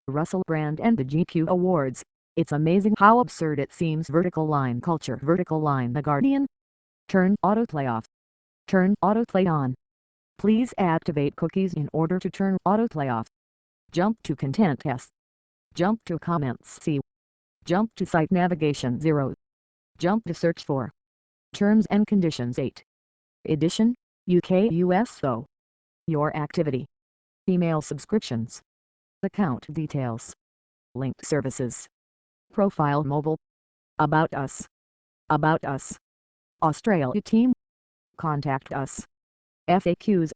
Russell Brand and the GQ Awards. It's amazing how absurd it seems. Vertical line culture. Vertical line The Guardian. Turn autoplay off. Turn autoplay on. Please activate cookies in order to turn autoplay off. Jump to content S. Jump to comments C. Jump to site navigation 0. Jump to search for. Terms and conditions 8. Edition, UK USO. Your activity. Email subscriptions. Account details. Linked services. Profile mobile. About us. About us. Australia team. Contact us. FAQs.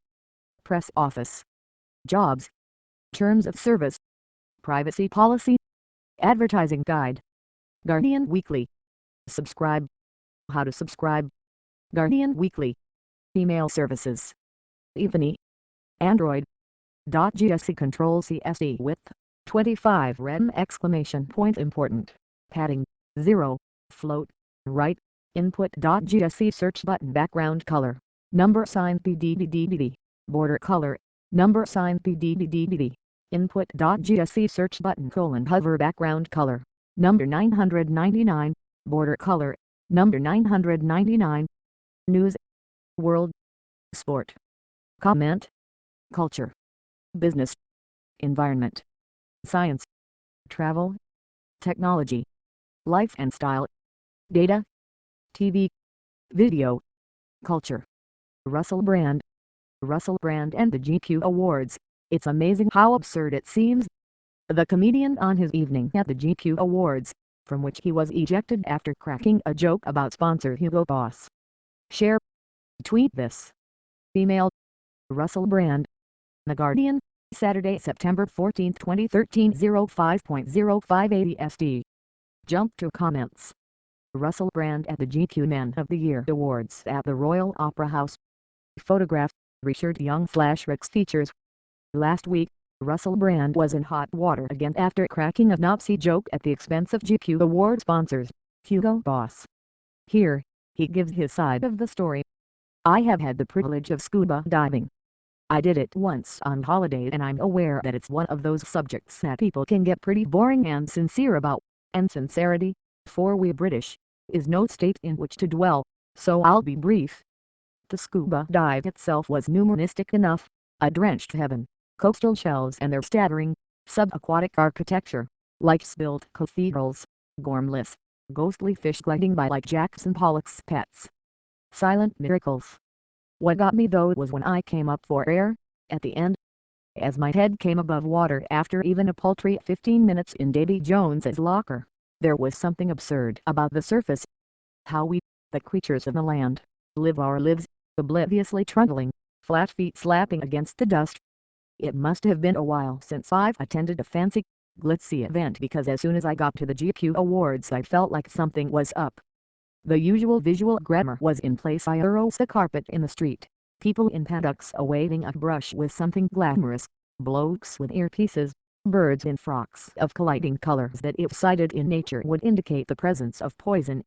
Press office. Jobs. Terms of service. Privacy policy. Advertising guide. Guardian Weekly. Subscribe. How to subscribe. Guardian Weekly. Email services. Ebony. Android. .gsc Control CSD width. 25 rem exclamation point important. Padding. 0. Float. Right. Input.gsc search button background color. Number sign PDDDD. Border color. Number sign PDDDD. Input.gsc search button hover background color. Number 999. Border color. Number 999. News. World. Sport. Comment. Culture. Business. Environment. Science. Travel. Technology. Life and style. Data. TV. Video. Culture. Russell Brand. Russell Brand and the GQ Awards. It's amazing how absurd it seems. The comedian on his evening at the GQ Awards, from which he was ejected after cracking a joke about sponsor Hugo Boss. Share. Tweet this. Email. Russell Brand. The Guardian, Saturday, September 14, 2013 05.05 ASD. Jump to comments. Russell Brand at the GQ Men of the Year Awards at the Royal Opera House. Photograph. Richard Young / Rex features. Last week, Russell Brand was in hot water again after cracking a Nazi joke at the expense of GQ Award sponsors, Hugo Boss. Here, he gives his side of the story. I have had the privilege of scuba diving. I did it once on holiday and I'm aware that it's one of those subjects that people can get pretty boring and sincere about, and sincerity, for we British, is no state in which to dwell, so I'll be brief. The scuba dive itself was numismatic enough, a drenched heaven, coastal shells and their staggering, subaquatic architecture, like spilled cathedrals, gormless, ghostly fish gliding by like Jackson Pollock's pets. Silent miracles. What got me though was when I came up for air, at the end. As my head came above water after even a paltry 15 minutes in Davy Jones's locker, there was something absurd about the surface. How we, the creatures of the land, live our lives, obliviously trundling, flat feet slapping against the dust. It must have been a while since I've attended a fancy, glitzy event because as soon as I got to the GQ Awards I felt like something was up. The usual visual grammar was in place. I arose a carpet in the street, people in paddocks awaiting a brush with something glamorous, blokes with earpieces, birds in frocks of colliding colors that if sighted in nature would indicate the presence of poison.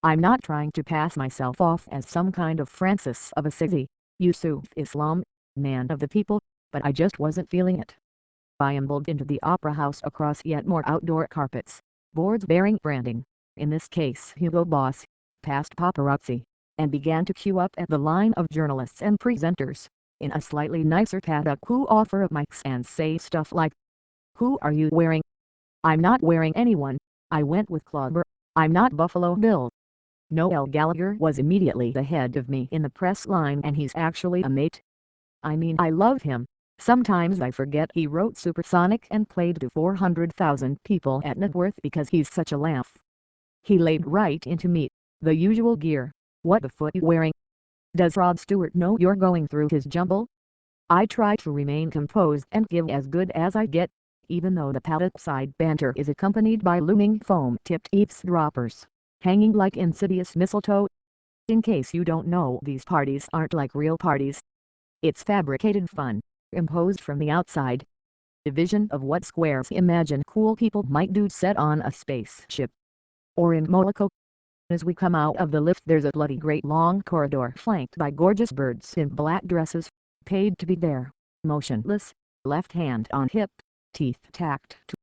I'm not trying to pass myself off as some kind of Francis of Assisi, Yusuf Islam, man of the people, but I just wasn't feeling it. I ambled into the opera house across yet more outdoor carpets, boards bearing branding, in this case Hugo Boss, past paparazzi, and began to queue up at the line of journalists and presenters, in a slightly nicer paddock who offer up mics and say stuff like, "Who are you wearing?" "I'm not wearing anyone, I went with Claude. I'm not Buffalo Bill." Noel Gallagher was immediately ahead of me in the press line and he's actually a mate. I mean I love him. Sometimes I forget he wrote Supersonic and played to 400,000 people at Networth because he's such a laugh. He laid right into me, the usual gear. "What the foot you wearing? Does Rod Stewart know you're going through his jumble?" I try to remain composed and give as good as I get, even though the paddock-side banter is accompanied by looming foam-tipped eavesdroppers, hanging like insidious mistletoe. In case you don't know, these parties aren't like real parties. It's fabricated fun, imposed from the outside. A vision of what squares imagine cool people might do set on a spaceship. Or in Moloco. As we come out of the lift there's a bloody great long corridor flanked by gorgeous birds in black dresses, paid to be there, motionless, left hand on hip, teeth tacked to